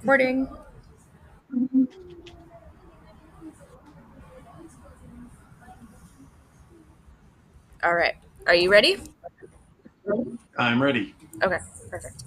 Recording. All right. Are you ready? I'm ready. Okay, perfect.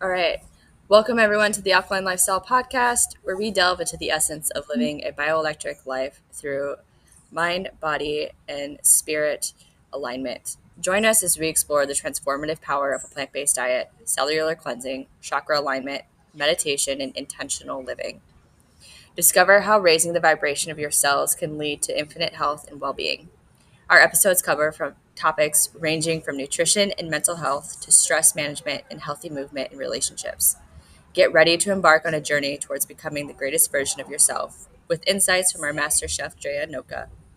All right. Welcome, everyone, to the Alkalign Lifestyle Podcast, where we delve into the essence of living a bioelectric life through mind, body, and spirit alignment. Join us as we explore the transformative power of a plant based diet, cellular cleansing, chakra alignment, meditation, and intentional living. Discover how raising the vibration of your cells can lead to infinite health and well being. Our episodes cover from topics ranging from nutrition and mental health to stress management and healthy movement in relationships. Get ready to embark on a journey towards becoming the greatest version of yourself with insights from our master chef, Drea,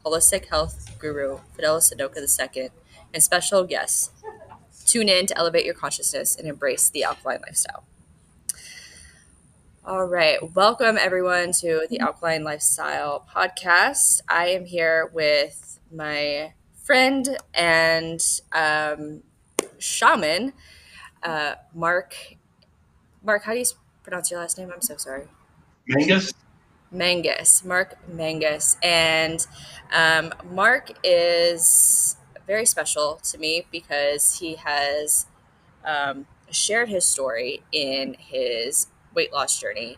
holistic health guru, Fidel Sudoka II, and special guests. Tune in to elevate your consciousness and embrace the alkaline lifestyle. All right. Welcome, everyone, to the Alkalign Lifestyle Podcast. I am here with my friend and shaman, Marc. Marc, how do you pronounce your last name? I'm so sorry. Mangus? Marc Mangus. And Marc is very special to me because he has shared his story in his weight loss journey.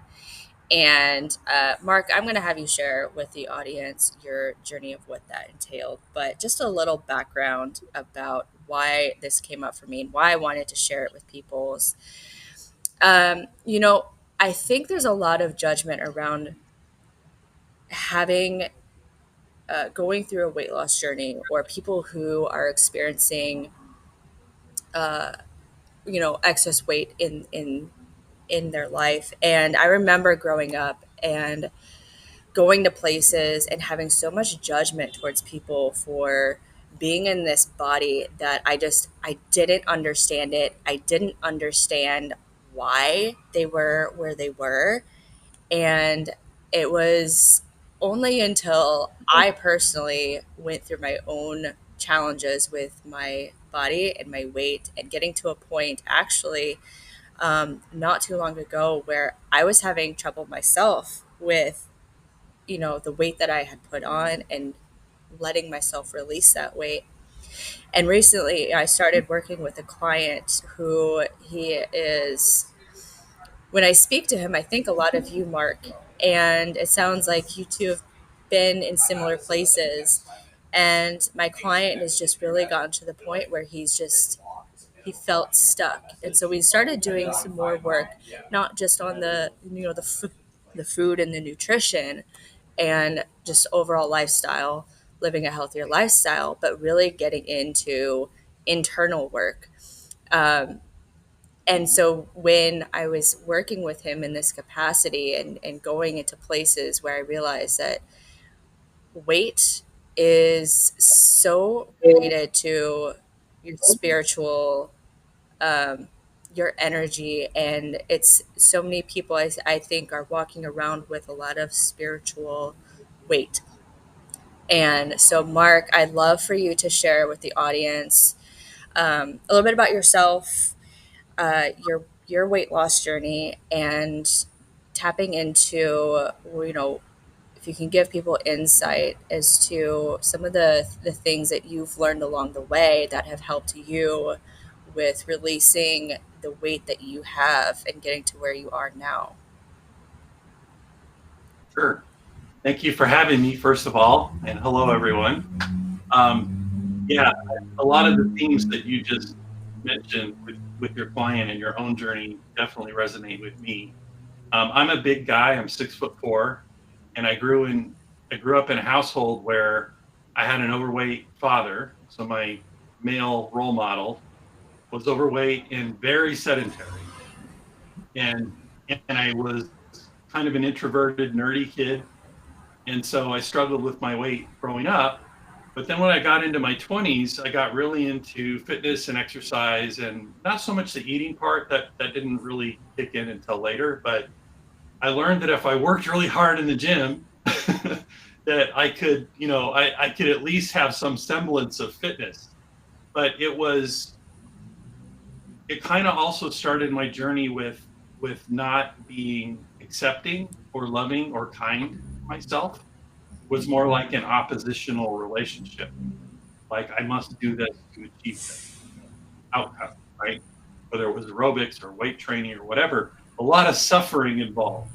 And Marc, I'm going to have you share with the audience your journey of what that entailed, but just a little background about why this came up for me and why I wanted to share it with people. I think there's a lot of judgment around having going through a weight loss journey or people who are experiencing, excess weight in their life. And I remember growing up and going to places and having so much judgment towards people for being in this body that I didn't understand it. I didn't understand why they were where they were. And it was only until I personally went through my own challenges with my body and my weight and getting to a point actually not too long ago where I was having trouble myself with the weight that I had put on and letting myself release that weight. And recently I started working with a client who he is, when I speak to him, I think a lot of you, Marc, and it sounds like you two have been in similar places. And my client has just really gotten to the point where he felt stuck. And so we started doing some more work, not just on the food and the nutrition and just overall lifestyle, living a healthier lifestyle, but really getting into internal work. And so when I was working with him in this capacity and going into places where I realized that weight is so related to your spiritual, your energy, and it's so many people I think are walking around with a lot of spiritual weight. And so, Marc, I'd love for you to share with the audience a little bit about yourself, your weight loss journey, and tapping into, if you can give people insight as to some of the things that you've learned along the way that have helped you with releasing the weight that you have and getting to where you are now. Sure. Thank you for having me, first of all, and hello, everyone. Yeah, a lot of the themes that you just mentioned with your client and your own journey definitely resonate with me. I'm a big guy. I'm 6'4", and I grew up in a household where I had an overweight father. So my male role model was overweight and very sedentary. And I was kind of an introverted, nerdy kid. And so I struggled with my weight growing up. But then when I got into my 20s, I got really into fitness and exercise, and not so much the eating part that didn't really kick in until later. But I learned that if I worked really hard in the gym, that I could, I could at least have some semblance of fitness. But it kind of also started my journey with not being accepting or loving or kind to myself. Was more like an oppositional relationship. Like I must do this to achieve this outcome, right? Whether it was aerobics or weight training or whatever, a lot of suffering involved,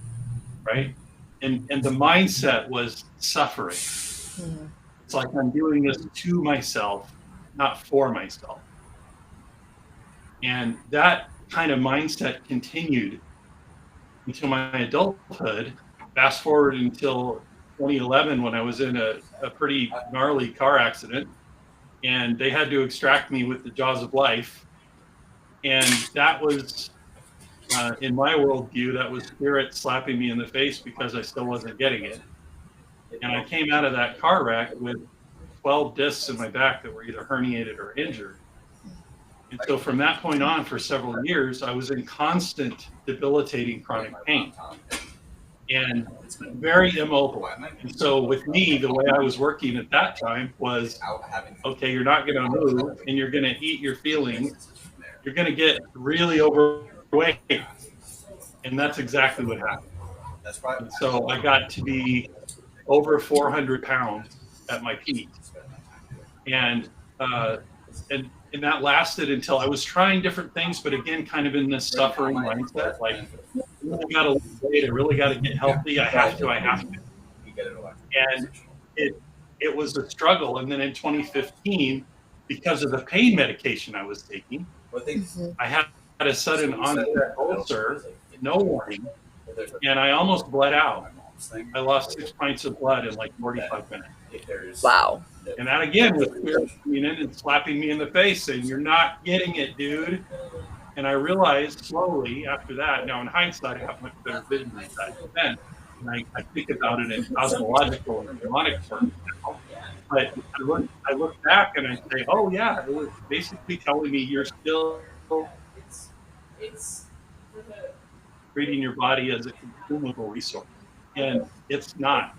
right? And the mindset was suffering. Mm-hmm. It's like I'm doing this to myself, not for myself. And that kind of mindset continued until my adulthood. Fast forward until 2011 when I was in a pretty gnarly car accident, and they had to extract me with the jaws of life. And that was, in my worldview, that was spirit slapping me in the face because I still wasn't getting it. And I came out of that car wreck with 12 discs in my back that were either herniated or injured. And so from that point on, for several years, I was in constant debilitating chronic pain and very immobile. And so with me, the way I was working at that time was, okay, you're not going to move and you're going to eat your feelings. You're going to get really overweight. And that's exactly what happened. And so I got to be over 400 pounds at my peak. And that lasted until I was trying different things, but again, kind of in this suffering mindset, like, I really got to lose weight, I really got to get healthy, I have to. And it was a struggle. And then in 2015, because of the pain medication I was taking, I had a sudden onset ulcer, no warning, and I almost bled out. I lost 6 pints of blood in like 45 minutes. Wow. And that again was spirit coming in and slapping me in the face saying, you're not getting it, dude. And I realized slowly after that, now in hindsight, I have much better vision than that then. And I think about it in cosmological and harmonic terms now. But I look back and I say, oh yeah, it was basically telling me you're still treating your body as a consumable resource. And it's not.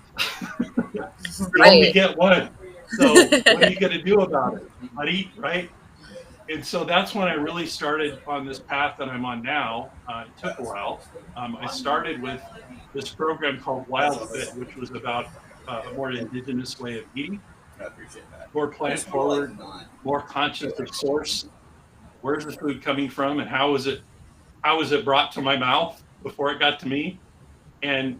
You only get one. So what are you going to do about it, buddy? Right? And so that's when I really started on this path that I'm on now. It took a while. I started with this program called Wild Fit, which was about a more indigenous way of eating, more plant forward, more conscious of source. Where's the food coming from, and how is it brought to my mouth before it got to me? And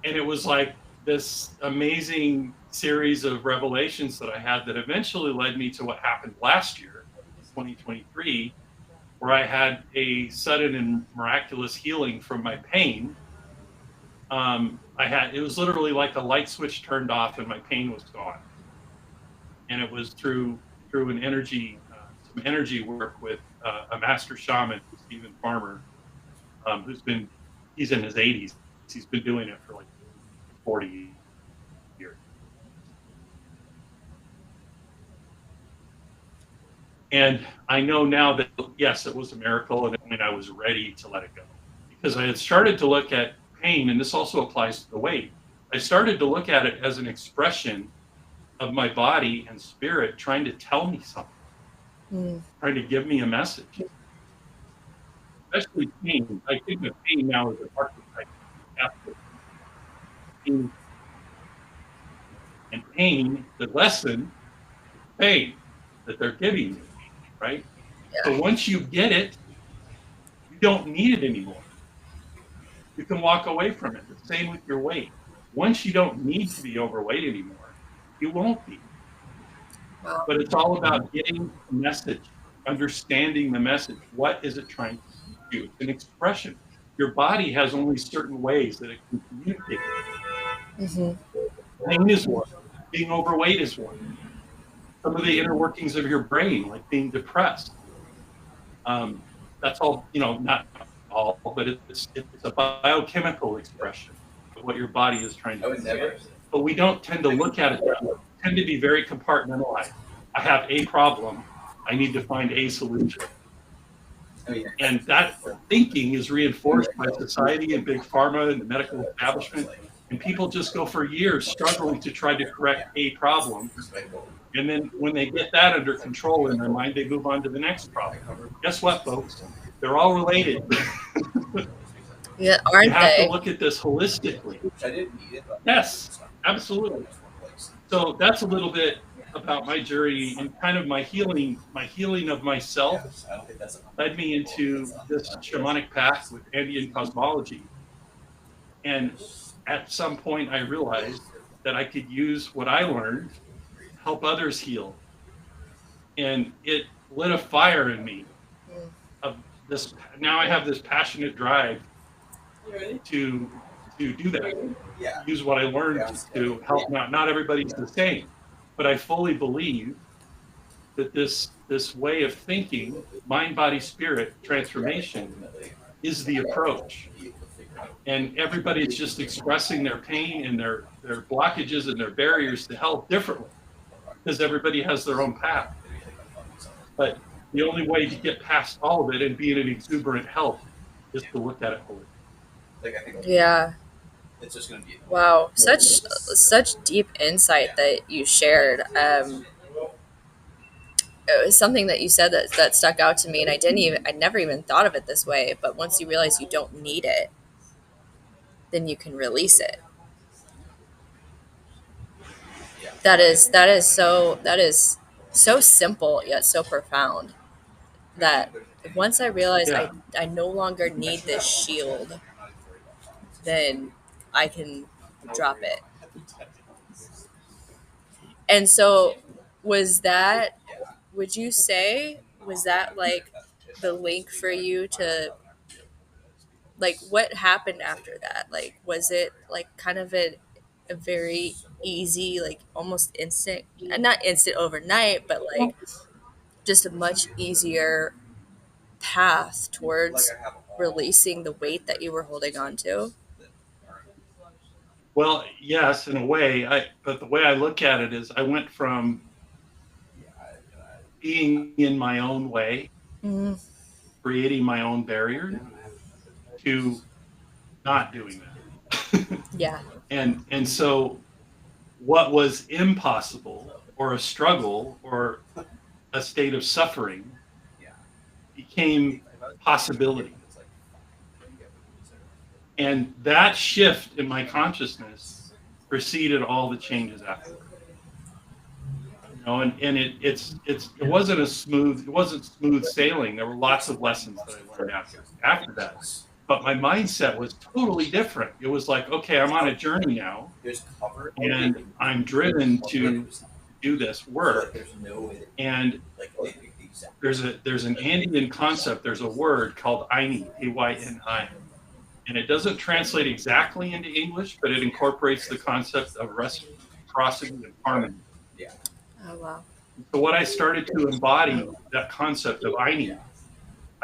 it was like this amazing series of revelations that I had that eventually led me to what happened last year, 2023, where I had a sudden and miraculous healing from my pain. It was literally like a light switch turned off and my pain was gone. And it was through some energy work with a master shaman, Stephen Farmer, he's in his 80s. He's been doing it for like 40 years. And I know now that, yes, it was a miracle, and I was ready to let it go. Because I had started to look at pain, and this also applies to the weight. I started to look at it as an expression of my body and spirit trying to tell me something, trying to give me a message. Especially pain. I think of pain now as an archetype. And pain, the lesson, pain that they're giving you, right? Yeah. So once you get it, you don't need it anymore. You can walk away from it. The same with your weight. Once you don't need to be overweight anymore, you won't be. But it's all about getting the message, understanding the message. What is it trying to do? It's an expression. Your body has only certain ways that it can communicate. Pain is one. Being overweight is one. some of the inner workings of your brain, like being depressed. That's all, not all, but it's a biochemical expression of what your body is trying to do. But we don't tend to look at it that way. We tend to be very compartmentalized. I have a problem. I need to find a solution. And that thinking is reinforced by society and big pharma and the medical establishment. And people just go for years struggling to try to correct a problem. And then when they get that under control in their mind, they move on to the next problem. Guess what, folks? They're all related. Yeah, You aren't have to they? look at this holistically. Yes, absolutely. So that's a little bit about my journey and kind of my healing of myself led me into this shamanic path with Andean cosmology. And at some point I realized that I could use what I learned to help others heal. And it lit a fire in me of this. Now I have this passionate drive to do that. Use what I learned to help. Not everybody's the same, but I fully believe that this way of thinking, mind, body, spirit transformation, is the approach. And everybody's just expressing their pain and their blockages and their barriers to health differently, because everybody has their own path. But the only way to get past all of it and be in an exuberant health is to look at it holistically. Yeah. Wow, such deep insight that you shared. It was something that you said that stuck out to me, and I never even thought of it this way. But once you realize you don't need it, then you can release it. That is so simple yet so profound. That once I realized Yeah. I no longer need this shield, then I can drop it. And so, was that, would you say, was that like the link for you to, like, what happened after that? Like, was it like kind of a very easy, like almost instant, and not instant overnight, but like just a much easier path towards releasing the weight that you were holding on to? Well, yes, in a way. But the way I look at it is, I went from being in my own way, Mm, creating my own barriers, to not doing that. yeah. And so what was impossible or a struggle or a state of suffering became possibility. And that shift in my consciousness preceded all the changes afterward. And it wasn't smooth sailing. There were lots of lessons that I learned after that. But my mindset was totally different. It was like, okay, I'm on a journey now, and I'm driven to do this work. And there's an Andean concept. There's a word called Ayni, A-Y-N-I. And it doesn't translate exactly into English, but it incorporates the concept of reciprocity and harmony. Oh, wow. So what I started to embody, that concept of Ayni,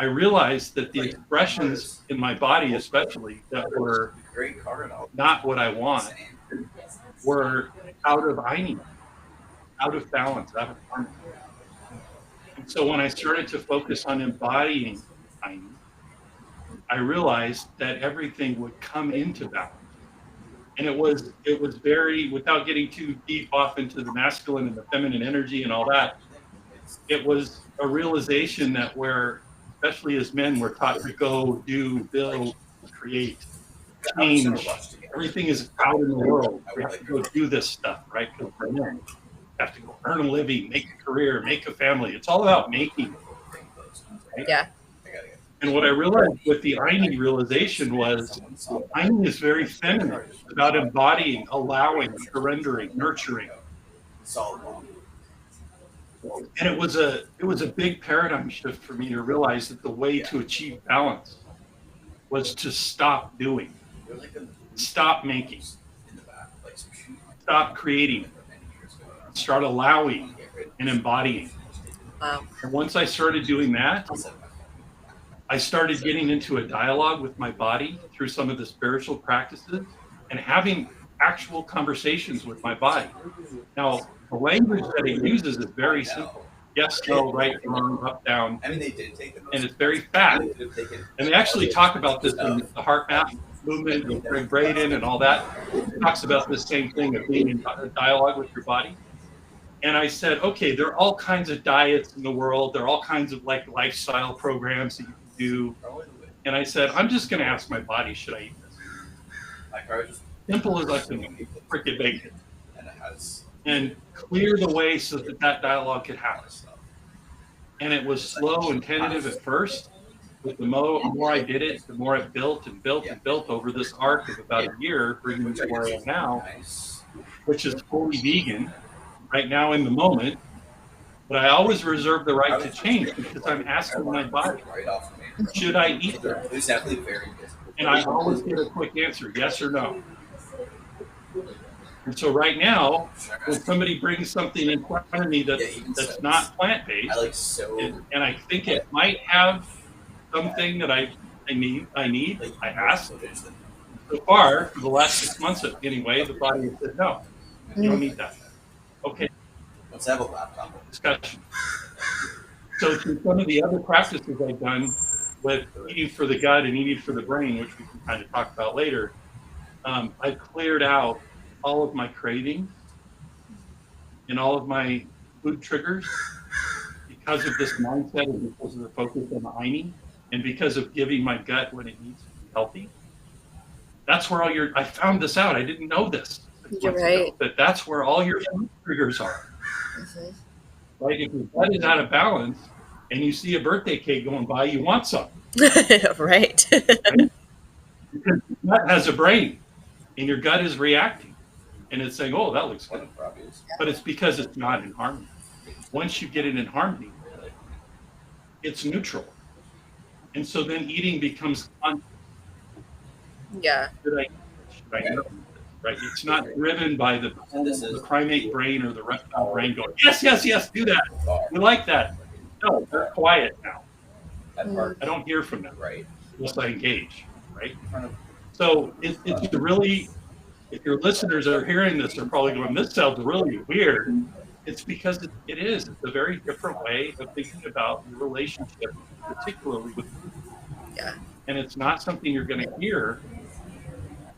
I realized that the expressions in my body, especially, that were not what I want, were out of Ayni, out of balance, out of harmony. And so when I started to focus on embodying Ayni, I realized that everything would come into balance. And it was very, without getting too deep off into the masculine and the feminine energy and all that, it was a realization that where, especially as men, we're taught to go, do, build, create, change. Everything is out in the world. We have to go do this stuff, right? Because we're men. We have to go earn a living, make a career, make a family. It's all about making. Right? Yeah. And what I realized with the Ayni realization was, Ayni is very feminine. It's about embodying, allowing, surrendering, nurturing. And it was a big paradigm shift for me to realize that the way to achieve balance was to stop doing, stop making, stop creating, start allowing, and embodying. Wow. And once I started doing that, I started getting into a dialogue with my body through some of the spiritual practices and having actual conversations with my body. Now, the language that it uses is very simple. Yes, no, right, wrong, up, down. And it's very fast. And they actually talk about this in the heart map movement with Greg Braden and all that. It talks about this same thing of being in dialogue with your body. And I said, okay, there are all kinds of diets in the world. There are all kinds of like lifestyle programs that you can do. And I said, I'm just going to ask my body, should I eat this? Simple as I can freaking make it. And clear the way so that that dialogue could happen. And it was slow and tentative at first, but the more I did it, the more it built and built and built over this arc of about a year, bringing me to where I am now, which is fully vegan right now in the moment. But I always reserve the right to change because I'm asking my body, should I eat this? And I always get a quick answer, yes or no. And so right now, when somebody brings something in front of me that's not plant-based, and I think it might have something that I need, I ask. So far, for the last 6 months anyway, the body has said, no, you don't need that. Okay. Let's have a laptop discussion. So through some of the other practices I've done with eating for the gut and eating for the brain, which we can kind of talk about later, I've cleared out all of my cravings and all of my food triggers because of this mindset and because of the focus on the innate and because of giving my gut what it needs to be healthy. That's where I found this out. I didn't know this. You're right. But that's where all your food triggers are. Mm-hmm. Right? If your gut is out of balance and you see a birthday cake going by, you want some. Right. Right? Because your gut has a brain and your gut is reacting. And it's saying, oh, that looks good. But it's because it's not in harmony. Once you get it in harmony, it's neutral. And so then eating becomes conscious. Yeah. Should I know? Right? It's not driven by the primate brain or the reptile brain going, yes, yes, yes, do that. We like that. No, they're quiet now. I don't hear from them unless I engage. Right? So it's really, if your listeners are hearing this, they're probably going, this sounds really weird. It's because it is. It's a very different way of thinking about your relationship, particularly with food. Yeah. And it's not something you're going to hear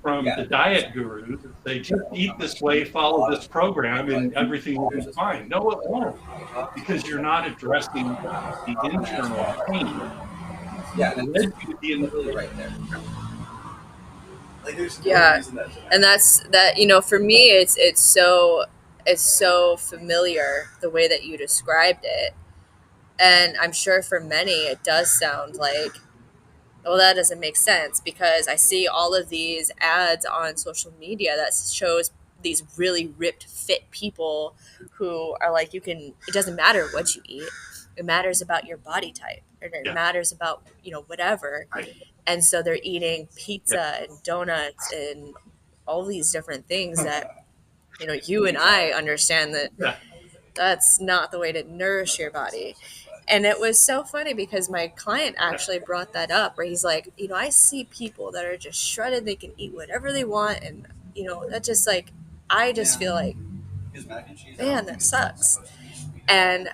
from the diet gurus that say, just eat this way, follow this program, and everything will be fine. No, it won't, because you're not addressing the internal pain. Yeah, and then you would be in the really right there. Yeah, and that's that. You know, for me, it's so familiar the way that you described it, and I'm sure for many it does sound like, well, that doesn't make sense because I see all of these ads on social media that shows these really ripped, fit people who are like, it doesn't matter what you eat. It matters about your body type, or it matters about, whatever. Right. And so they're eating pizza and donuts and all these different things that, you and I understand that that's not the way to nourish your body. And it was so funny because my client actually brought that up where he's like, I see people that are just shredded. They can eat whatever they want. And, that just like, I just feel like, man, that sucks. And,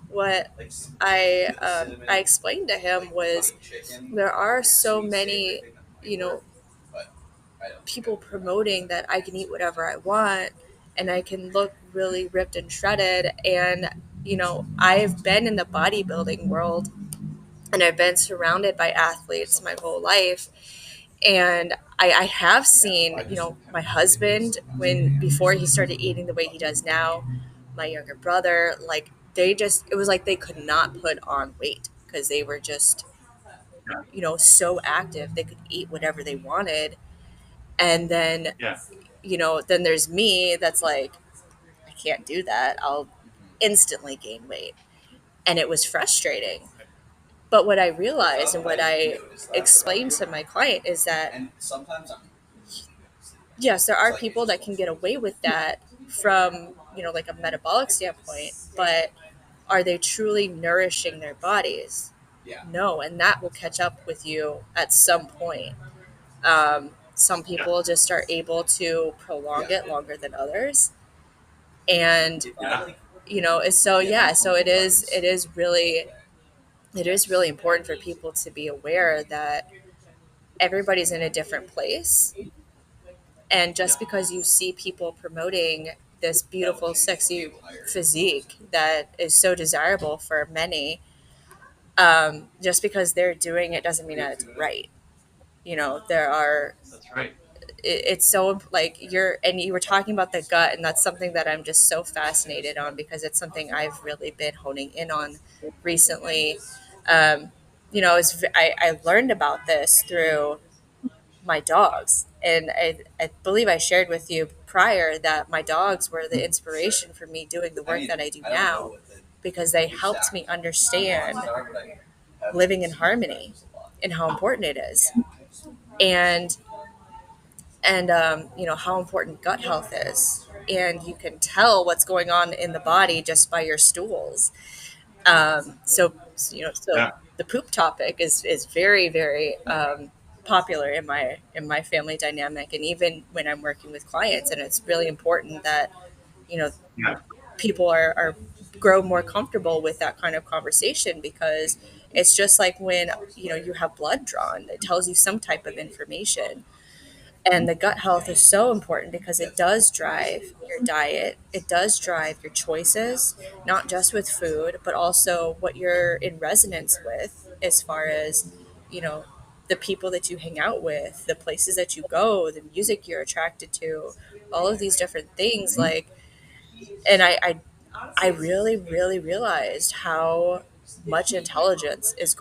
what I explained to him was there are so many, people promoting that I can eat whatever I want and I can look really ripped and shredded. And, I've been in the bodybuilding world and I've been surrounded by athletes my whole life. And I have seen, my husband, before he started eating the way he does now, my younger brother, like it was like they could not put on weight because they were just, so active. They could eat whatever they wanted. And then, then there's me that's like, I can't do that. I'll instantly gain weight. And it was frustrating. But what I realized and what I explained to my client is that, yes, there are people that can get away with that from like a metabolic standpoint, but are they truly nourishing their bodies? No, and that will catch up with you at some point. Some Yeah. people just are able to prolong it longer than others, and Yeah. so it is really important for people to be aware that everybody's in a different place. And just because you see people promoting this beautiful, sexy physique that is so desirable for many, just because they're doing it doesn't mean that it's right. There are, That's right. it's so like you were talking about the gut, and that's something that I'm just so fascinated on because it's something I've really been honing in on recently. Um, I learned about this through my dogs. And I believe I shared with you prior that my dogs were the inspiration for me doing the work that I do now because they helped me understand living in harmony and how important it is. And how important gut health is. And you can tell what's going on in the body just by your stools. So Yeah. the poop topic is very, very popular in my family dynamic, and even when I'm working with clients, and it's really important that you know Yeah. people are grow more comfortable with that kind of conversation because it's just like when you have blood drawn, it tells you some type of information. And the gut health is so important because it does drive your diet. It does drive your choices, not just with food, but also what you're in resonance with as far as, you know, the people that you hang out with, the places that you go, the music you're attracted to, all of these different things. Mhm. And I really, really realized how much intelligence is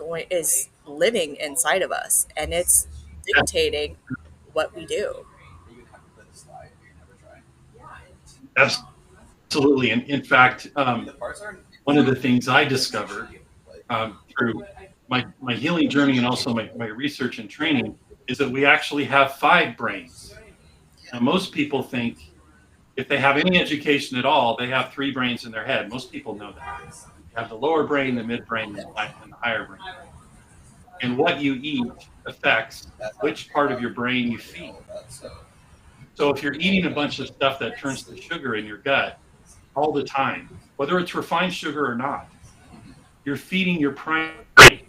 living inside of us, and it's Yeah. dictating what we do. Absolutely. And in fact, one of the things I discovered through my healing journey and also my research and training is that we actually have 5 brains. Now, most people think if they have any education at all, they have 3 brains in their head. Most people know that. You have the lower brain, the midbrain, and the higher brain. And what you eat affects which part of your brain you feed. So if you're eating a bunch of stuff that turns to sugar in your gut all the time, whether it's refined sugar or not, you're feeding your primary brain.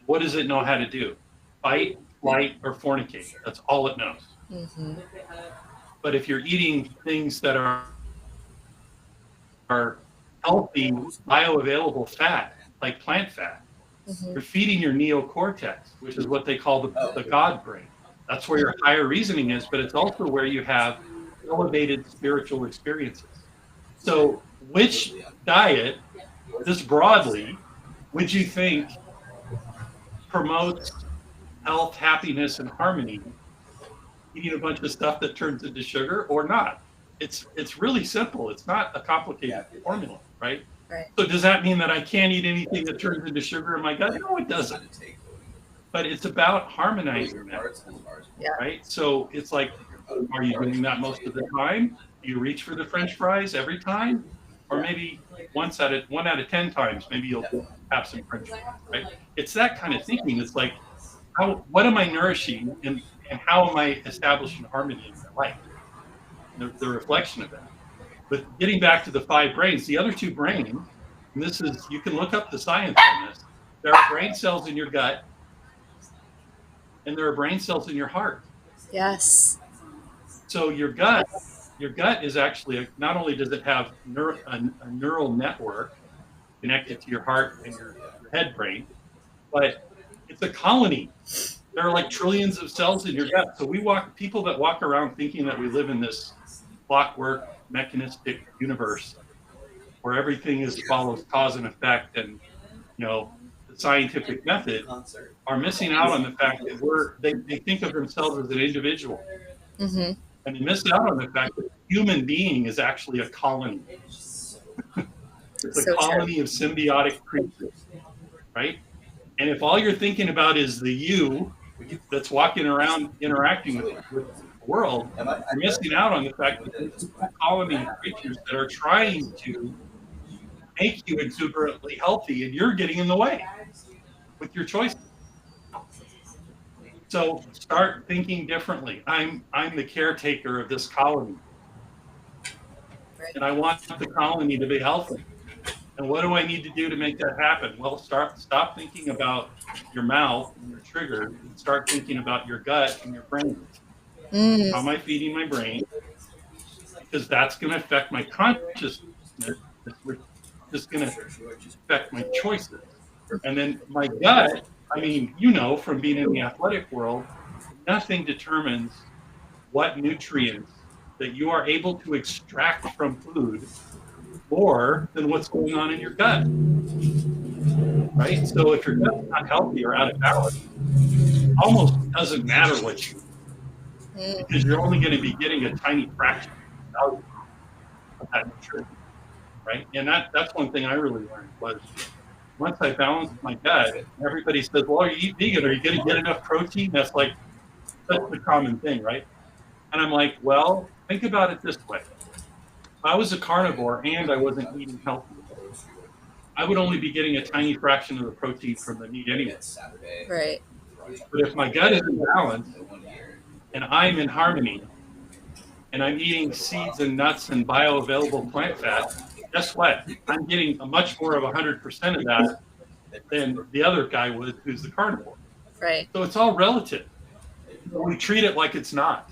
What does it know how to do? Fight, flight, or fornicate. That's all it knows. Mm-hmm. But if you're eating things that are healthy, bioavailable fat, like plant fat, Mm-hmm. you're feeding your neocortex, which is what they call the God brain. That's where your higher reasoning is, but it's also where you have elevated spiritual experiences. So, which diet, just broadly, would you think promotes health, happiness, and harmony? Eating a bunch of stuff that turns into sugar or not? It's really simple. It's not a complicated formula, right? Right. So does that mean that I can't eat anything that turns into sugar in my gut? No, it doesn't. But it's about harmonizing that, Yeah. right? So it's like, are you doing that most of the time? Do you reach for the French fries every time? Or maybe one out of 10 times, maybe you'll have some French fries, right? It's that kind of thinking. It's like, what am I nourishing and how am I establishing harmony in my life? The reflection of that. But getting back to the 5 brains, the other 2 brains, and this is, you can look up the science on this. There are brain cells in your gut and there are brain cells in your heart. Yes. So your gut is actually, not only does it have a neural network connected to your heart and your head brain, but it's a colony. There are like trillions of cells in your gut. So people that walk around thinking that we live in this clockwork, mechanistic universe where everything follows cause and effect and the scientific method are missing out on the fact that they think of themselves as an individual. Mm-hmm. And they miss out on the fact that human being is actually a colony. It's a So true. colony of symbiotic creatures, right? And if all you're thinking about is the you that's walking around interacting with world, you're missing out on the fact that there's this whole colony of creatures that are trying to make you exuberantly healthy, and you're getting in the way with your choices. So start thinking differently. I'm the caretaker of this colony, and I want the colony to be healthy. And what do I need to do to make that happen? Well, stop thinking about your mouth and your triggers, and start thinking about your gut and your brain. How am I feeding my brain? Because that's going to affect my consciousness, which is going to affect my choices. And then my gut, I mean, from being in the athletic world, nothing determines what nutrients that you are able to extract from food more than what's going on in your gut. Right? So if your gut's not healthy or out of balance, it almost doesn't matter what you eat, because you're only going to be getting a tiny fraction of that nutrition. Right? And that's one thing I really learned was once I balanced my gut, everybody says, well, you eat vegan, are you going to get enough protein? That's the common thing, right? And I'm like, well, think about it this way. If I was a carnivore and I wasn't eating healthy, I would only be getting a tiny fraction of the protein from the meat anyway. Right. But if my gut is in balance and I'm in harmony and I'm eating seeds and nuts and bioavailable plant fat, guess what? I'm getting a much more of 100% of that than the other guy would who's the carnivore. Right. So it's all relative. We treat it like it's not.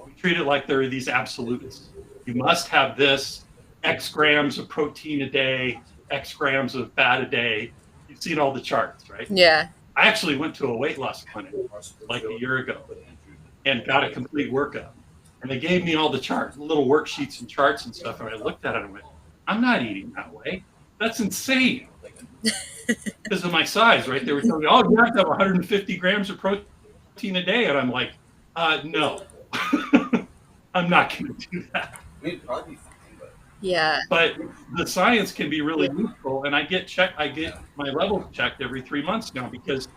We treat it like there are these absolutes. You must have this X grams of protein a day, X grams of fat a day. You've seen all the charts, right? Yeah. I actually went to a weight loss clinic like a year ago and got a complete workup. And they gave me all the charts, little worksheets and charts and stuff. And I looked at it and went, I'm not eating that way. That's insane. Because of my size, right? They were telling me, oh, you have to have 150 grams of protein a day. And I'm like, no, I'm not going to do that. Yeah. But the science can be really useful. And I get my levels checked every 3 months now because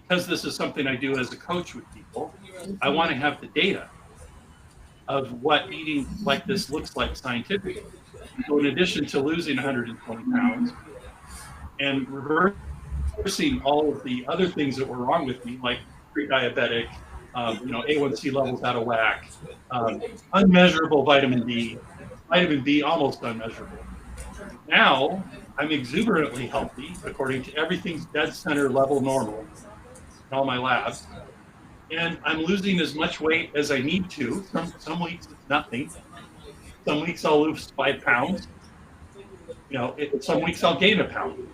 this is something I do as a coach with people. I want to have the data of what eating like this looks like scientifically. So in addition to losing 120 pounds and reversing all of the other things that were wrong with me, like pre-diabetic, A1C levels out of whack, unmeasurable vitamin D almost unmeasurable. Now I'm exuberantly healthy according to everything's dead center level normal in all my labs. And I'm losing as much weight as I need to. Some weeks it's nothing. Some weeks I'll lose 5 pounds. Some weeks I'll gain a pound.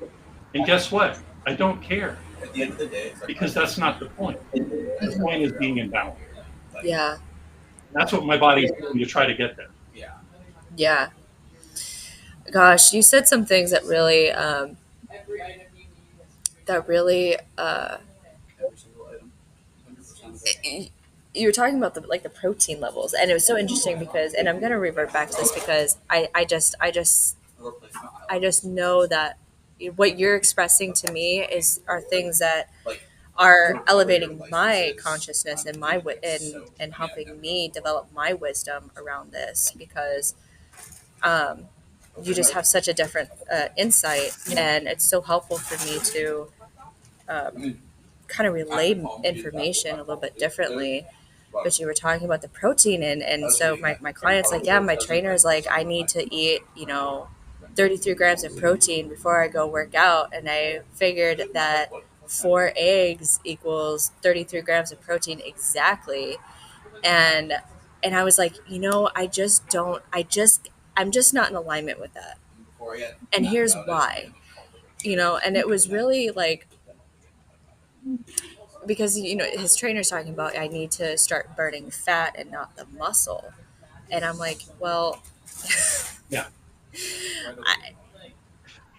And guess what? I don't care. At the end of the day, because that's not the point. The point is being in balance. Yeah. That's what my body's doing to try to get there. Yeah. Gosh, you said some things that really you were talking about the protein levels, and it was so interesting because, and I'm gonna revert back to this because I just know that what you're expressing to me are things that are elevating my consciousness and and helping me develop my wisdom around this because you just have such a different insight, and it's so helpful for me to kind of relay information a little bit differently. But you were talking about the protein, and so my client's like, yeah, my trainer is like, I need to eat 33 grams of protein before I go work out, and I figured that 4 eggs equals 33 grams of protein exactly. And I was like, I'm just not in alignment with that. And here's why. And it was really like, because his trainer's talking about, I need to start burning fat and not the muscle. And I'm like, well, yeah.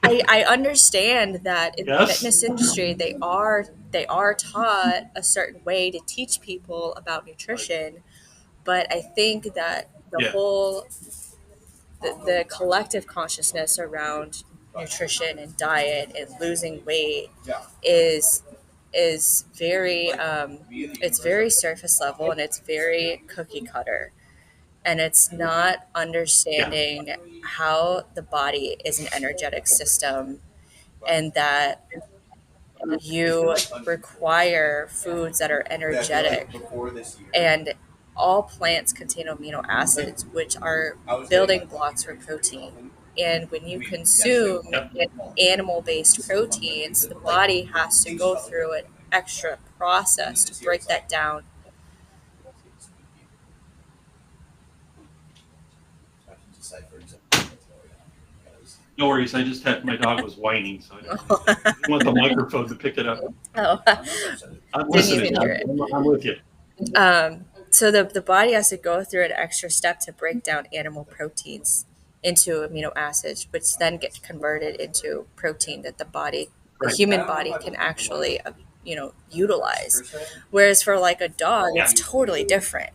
I understand that in the fitness industry they are taught a certain way to teach people about nutrition, but I think that the collective consciousness around nutrition and diet and losing weight is is very it's very surface level, and it's very cookie cutter, and it's not Yeah. understanding how the body is an energetic system, and that you require foods that are energetic, and all plants contain amino acids, which are building blocks for protein. And when you consume Yep. animal based proteins, the body has to go through an extra process to break that down. No worries. I just had my dog was whining, so I didn't want the microphone to pick it up. Oh, I'm didn't listening. even hear it. I'm with you. So the body has to go through an extra step to break down animal proteins into amino acids, which then get converted into protein that the Right. human body can actually, utilize. Whereas for like a dog, Yeah. it's totally different,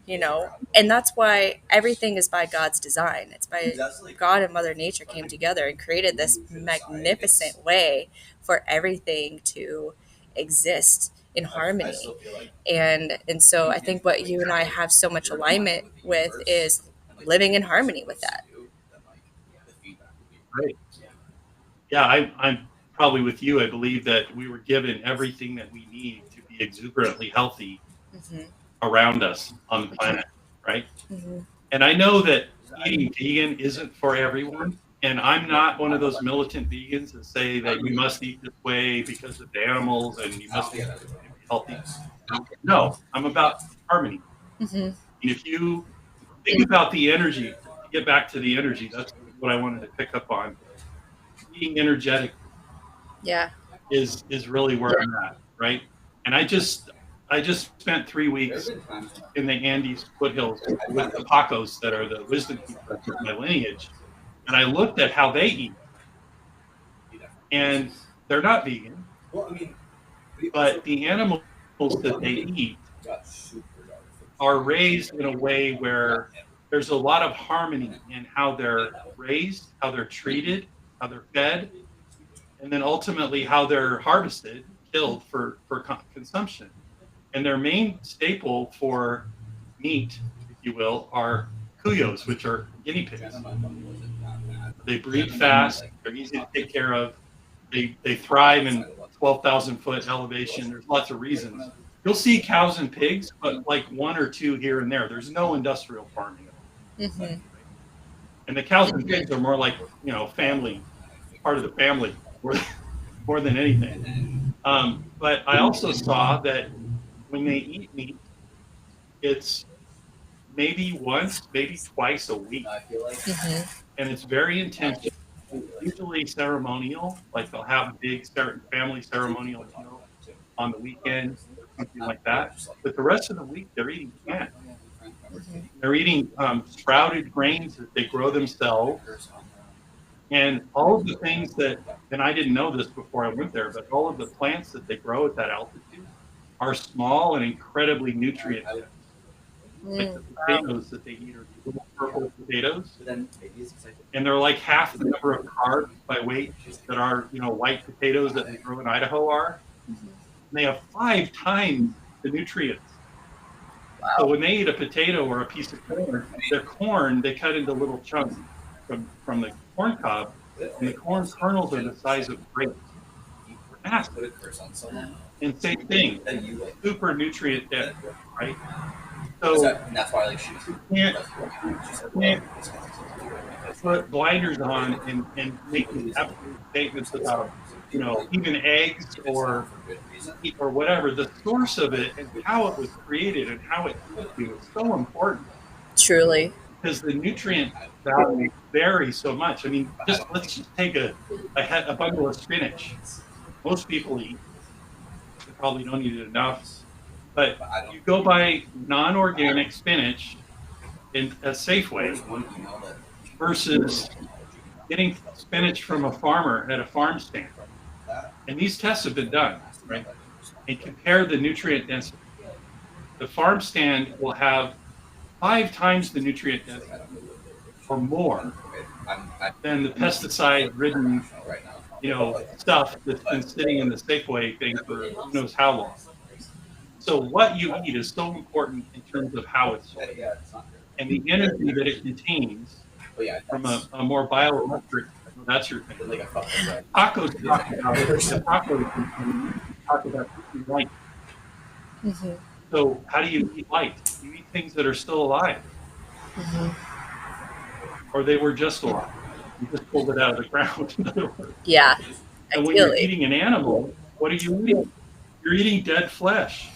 and that's why everything is by God's design. It's by God and Mother Nature came together and created this magnificent way for everything to exist in harmony. And so I think what you and I have so much alignment with is living in harmony with that. Right. Yeah. I'm probably with you. I believe that we were given everything that we need to be exuberantly healthy Mm-hmm. around us on the planet. Right. Mm-hmm. And I know that eating vegan isn't for everyone. And I'm not one of those militant vegans that say that you must eat this way because of the animals and you must be healthy. No, I'm about harmony. Mm-hmm. And if you think about the energy, to get back to the energy, that's what I wanted to pick up on. Being energetic Yeah. is really where I'm at, right? And I just spent 3 weeks in the Andes foothills with the Pacos that are the wisdom keepers of my lineage. And I looked at how they eat. And they're not vegan, but the animals that they eat are raised in a way where there's a lot of harmony in how they're raised, how they're treated, how they're fed, and then ultimately how they're harvested, killed for consumption. And their main staple for meat, if you will, are cuyos, which are guinea pigs. They breed fast. They're easy to take care of. They thrive in 12,000 foot elevation. There's lots of reasons. You'll see cows and pigs, but like one or two here and there. There's no industrial farming. Mm-hmm. And the cows and pigs are more like, family, part of the family more than anything. But I also saw that when they eat meat, it's maybe once, maybe twice a week. Mm-hmm. And it's very intentional. Usually ceremonial, like they'll have big family ceremonial meal on the weekend or something like that. But the rest of the week, they're eating plant. They're eating sprouted grains that they grow themselves. And all of the things and I didn't know this before I went there, but all of the plants that they grow at that altitude are small and incredibly nutrient dense. Like the potatoes that they eat are little purple potatoes, and they're like half the number of carbs by weight that our white potatoes that they grow in Idaho are. And they have 5 times the nutrients. So when they eat a potato or a piece of corn, their corn they cut into little chunks from the corn cob, and the corn kernels are the size of grapes. Massive. And same thing, super nutrient dense, right? So and that's why you can't put blinders on and make these absolute statements about even eggs or meat or whatever. The source of it and how it was created and how it cooked you is so important. Truly. Because the nutrient value varies so much. I mean, let's just take a bundle of spinach. Most people eat. They probably don't eat it enough. But you go buy non-organic spinach in a Safeway versus getting spinach from a farmer at a farm stand. And these tests have been done, right? And compare the nutrient density. The farm stand will have 5 times the nutrient density or more than the pesticide-ridden, stuff that's been sitting in the Safeway thing for who knows how long. So what you eat is so important in terms of how it's sold. And the energy that it contains from a more bioelectric, that's your thing. Tacos talk about it. The tacos talk about eating light. Mm-hmm. So how do you eat light? You eat things that are still alive. Mm-hmm. Or they were just alive. You just pulled it out of the ground, in other words. Yeah, And when you're ideally. eating an animal, what are you eating? You're eating dead flesh.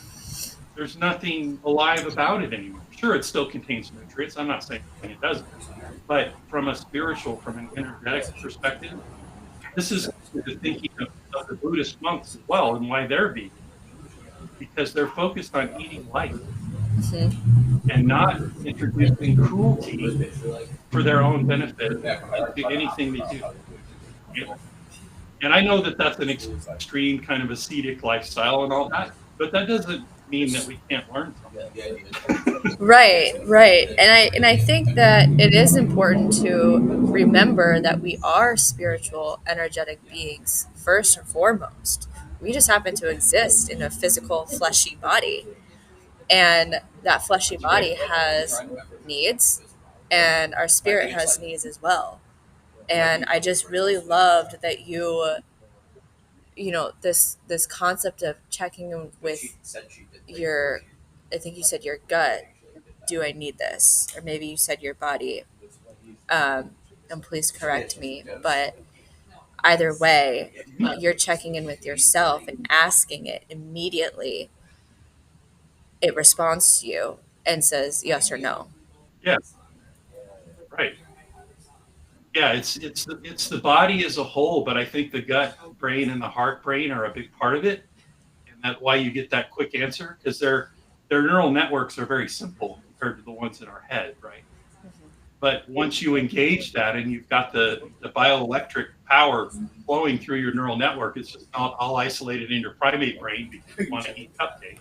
There's nothing alive about it anymore. Sure, it still contains nutrients. I'm not saying it doesn't. But from a spiritual, from an energetic perspective, this is the thinking of the Buddhist monks as well and why they're vegan. Because they're focused on eating life Mm-hmm. and not introducing cruelty for their own benefit into anything they do. Yeah. And I know that that's an extreme kind of ascetic lifestyle and all that, but that doesn't mean that we can't learn something. Right. And I think that it is important to remember that we are spiritual, energetic beings first and foremost. We just happen to exist in a physical, fleshy body. And that fleshy body has needs, and our spirit has needs as well. And I just really loved that this concept of checking in with your, I think you said your gut. Do I need this? Or maybe you said your body. And please correct me, but either way, you're checking in with yourself and asking it immediately. It responds to you and says yes or no. Yeah, right. Yeah, it's the body as a whole, but I think the gut brain and the heart brain are a big part of it, and that's why you get that quick answer because their neural networks are very simple compared to the ones in our head, right? But once you engage that and you've got the bioelectric power flowing through your neural network, it's just not all isolated in your primate brain because you want to eat cupcakes.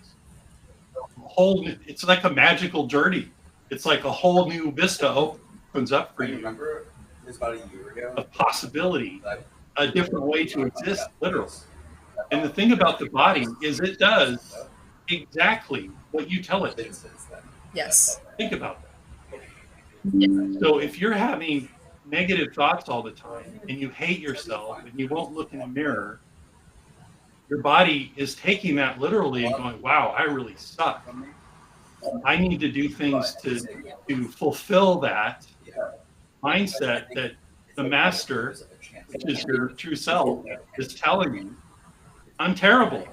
It's like a magical journey. It's like a whole new vista opens up for you of possibility, a different way to exist, literally. And the thing about the body is it does exactly what you tell it to. Yes. Think about that. So if you're having negative thoughts all the time and you hate yourself and you won't look in the mirror, your body is taking that literally and going, wow, I really suck. I need to do things to fulfill that mindset that the master, which is your true self, is telling you, I'm terrible.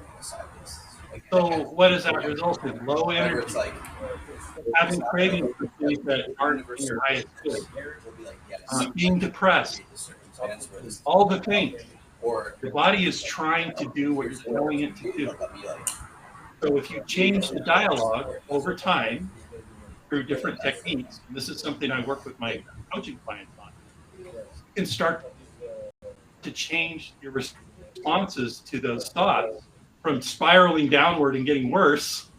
So what does that result in? Low energy, having cravings for things that aren't in your highest good, being depressed, all the things. The body is trying to do what you're telling it to do. So if you change the dialogue over time through different techniques, and this is something I work with my coaching clients on, you can start to change your responses to those thoughts from spiraling downward and getting worse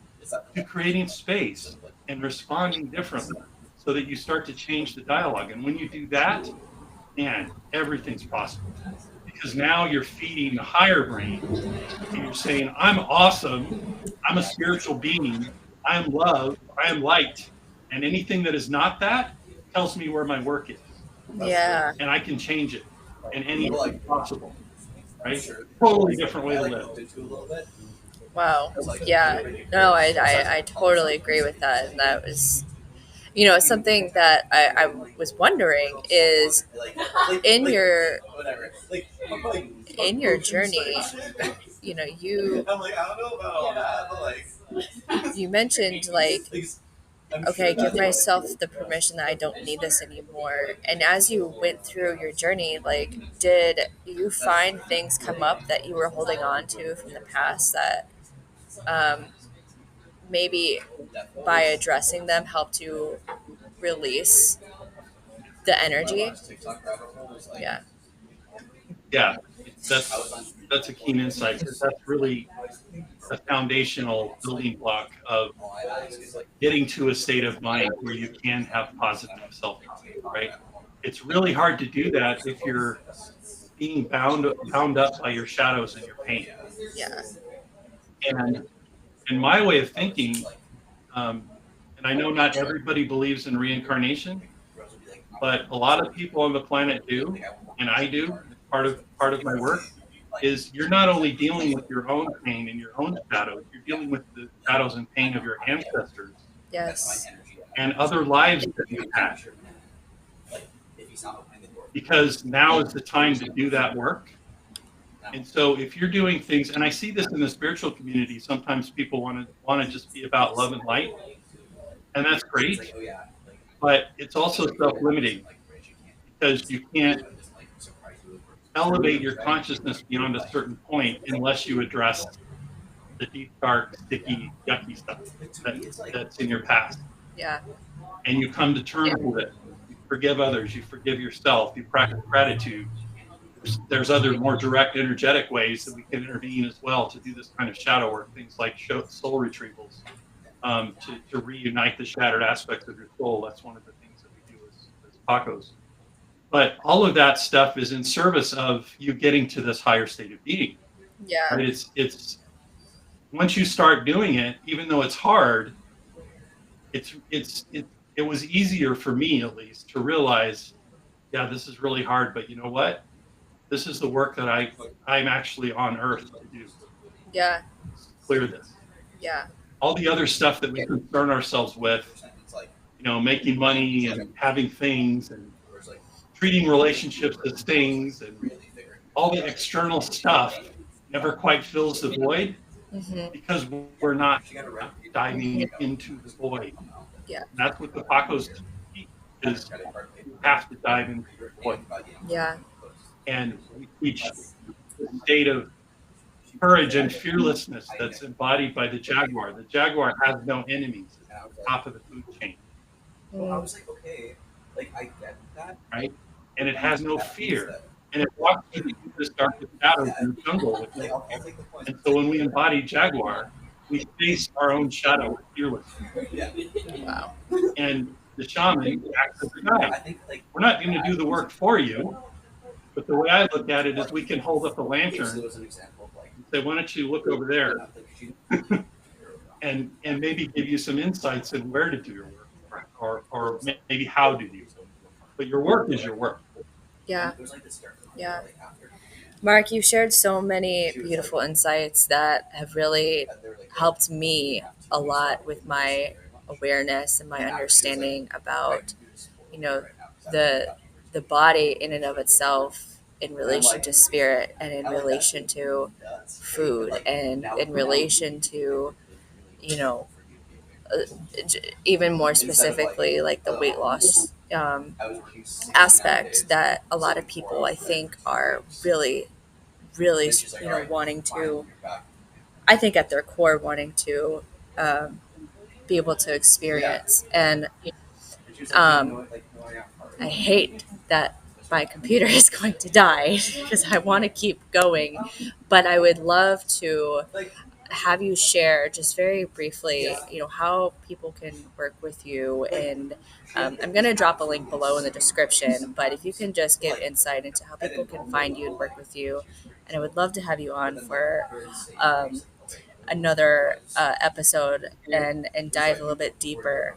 to creating space and responding differently so that you start to change the dialogue. And when you do that, man, everything's possible. Because now you're feeding the higher brain and you're saying, I'm awesome. I'm a spiritual being. I am love. I am light. And anything that is not that tells me where my work is. Yeah. And I can change it in any way possible. Right? Totally different way to live. Wow. Yeah. No, I totally agree with that. And that was, something that I was wondering is in your journey, you mentioned like, okay, give myself the permission that I don't need this anymore. And as you went through your journey, like, did you find things come up that you were holding on to from the past that maybe by addressing them helped you release the energy? Yeah. Yeah, that's a keen insight because that's really a foundational building block of getting to a state of mind where you can have positive self-talk, right? It's really hard to do that if you're being bound up by your shadows and your pain. Yeah. And in my way of thinking, and I know not everybody believes in reincarnation, but a lot of people on the planet do, and I do. It's part of my work. Is you're not only dealing with your own pain and your own shadows, you're dealing with the shadows and pain of your ancestors Yes. and other lives that you've had. Because now is the time to do that work. And so if you're doing things, and I see this in the spiritual community, sometimes people want to just be about love and light, and that's great, but it's also self-limiting because you can't elevate your consciousness beyond a certain point unless you address the deep, dark, sticky, yucky stuff that's in your past. Yeah. And you come to terms with it. You forgive others, you forgive yourself, you practice gratitude. There's other more direct, energetic ways that we can intervene as well to do this kind of shadow work, things like soul retrievals, to reunite the shattered aspects of your soul. That's one of the things that we do as Pacos. But all of that stuff is in service of you getting to this higher state of being. Yeah. Right? It's once you start doing it, even though it's hard, it was easier for me at least to realize, yeah, this is really hard, but you know what? This is the work that I'm actually on earth to do. Yeah. Clear this. Yeah. All the other stuff that we concern ourselves with, making money and having things and treating relationships as things and all the external stuff never quite fills the void because we're not diving into the void. Yeah. And that's what the Pacos teach, is you have to dive into the void. Yeah. And we teach the state of courage and fearlessness that's embodied by the jaguar. The jaguar has no enemies. It's at the top of the food chain. Mm. I get that. Right? And it has no fear. And it walks through the deepest, darkest shadows in the jungle with you. And so when we embody jaguar, we face our own shadow with fearlessness. Wow. And the shaman acts as a guide. We're not going to do the work for you. But the way I look at it is we can hold up a lantern and say, why don't you look over there? and maybe give you some insights in where to do your work or maybe how to do it. But your work is your work. Yeah. Yeah. Mark, you shared so many beautiful insights that have really helped me a lot with my awareness and my understanding about, the body in and of itself in relation to spirit and in relation to food and in relation to, even more specifically, like the weight loss aspect that a lot of people, I think, are really, really, wanting to, I think at their core, wanting to be able to experience. And I hate that my computer is going to die because I want to keep going, but I would love to have you share just very briefly, how people can work with you. And I'm going to drop a link below in the description, but if you can just give insight into how people can find you and work with you. And I would love to have you on for another episode and dive a little bit deeper.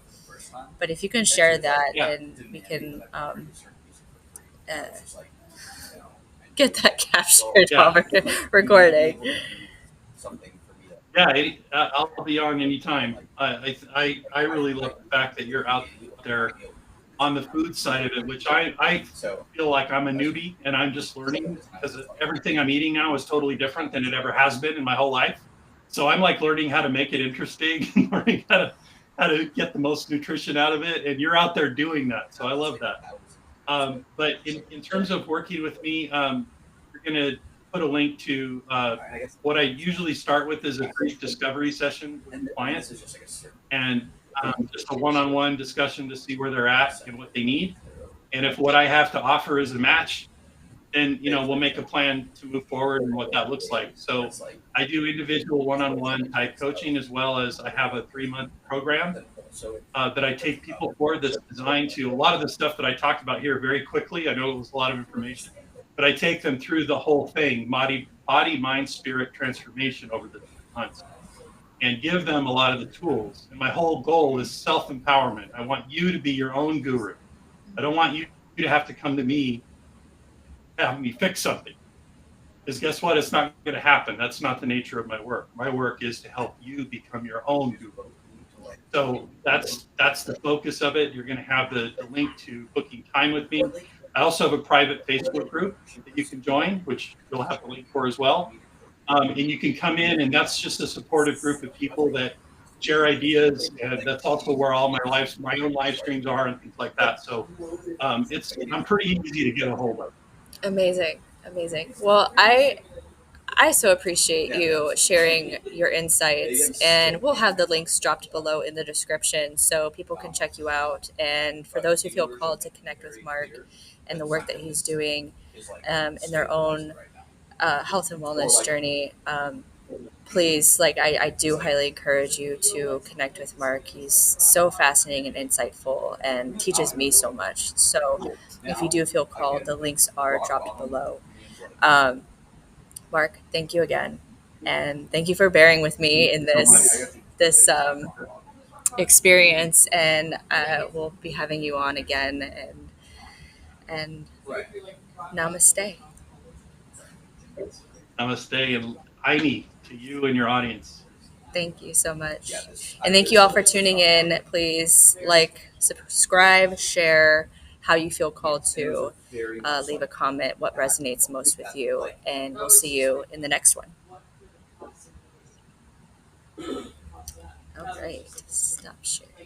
But if you can share that, and we can get that captured while we're recording. Yeah, I'll be on anytime. I really love the fact that you're out there on the food side of it, which I feel like I'm a newbie and I'm just learning because everything I'm eating now is totally different than it ever has been in my whole life. So I'm like learning how to make it interesting and learning how to get the most nutrition out of it. And you're out there doing that. So I love that. But in terms of working with me, you're going to put a link to what I usually start with is a brief discovery session with clients and just a one-on-one discussion to see where they're at and what they need. And if what I have to offer is a match, then, we'll make a plan to move forward and what that looks like. So I do individual one-on-one type coaching, as well as I have a 3-month program that I take people for that's designed to, a lot of the stuff that I talked about here very quickly. I know it was a lot of information. but I take them through the whole thing, body, mind, spirit transformation over the 10 months, and give them a lot of the tools. And my whole goal is self-empowerment. I want you to be your own guru. I don't want you to have to come to me, have me fix something. Because guess what? It's not going to happen. That's not the nature of my work. My work is to help you become your own guru. So that's the focus of it. You're going to have the link to booking time with me. I also have a private Facebook group that you can join, which you'll have the link for as well. And you can come in, and that's just a supportive group of people that share ideas, and that's also where all my own live streams are and things like that. So I'm pretty easy to get a hold of. Amazing. Amazing. Well, I so appreciate you sharing your insights, and we'll have the links dropped below in the description so people can check you out. And for those who feel called to connect with Marc and the work that he's doing in their own health and wellness journey, please, like, I do highly encourage you to connect with Marc. He's so fascinating and insightful and teaches me so much. So if you do feel called, the links are dropped below. Um, Marc, thank you again, and thank you for bearing with me in this experience. And we'll be having you on again. And namaste. Namaste and Aini to you and your audience. Thank you so much, and thank you all for tuning in. Please like, subscribe, share how you feel called to. Leave a comment what resonates most with you, and we'll see you in the next one. All right, stop sharing.